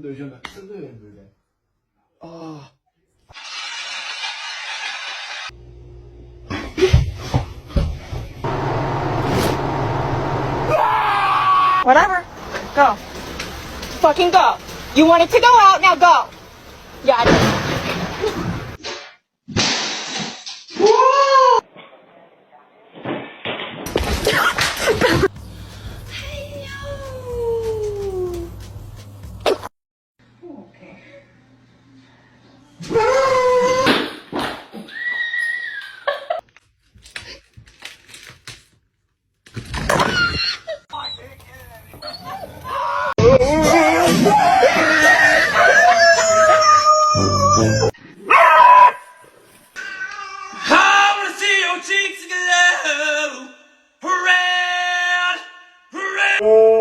döveceğim ben. Seni döverim böyle. Aa. Whatever. Go. Fucking go. You wanted to go out, now go. Yeah, I did. I wanna see your cheeks glow. Red, red.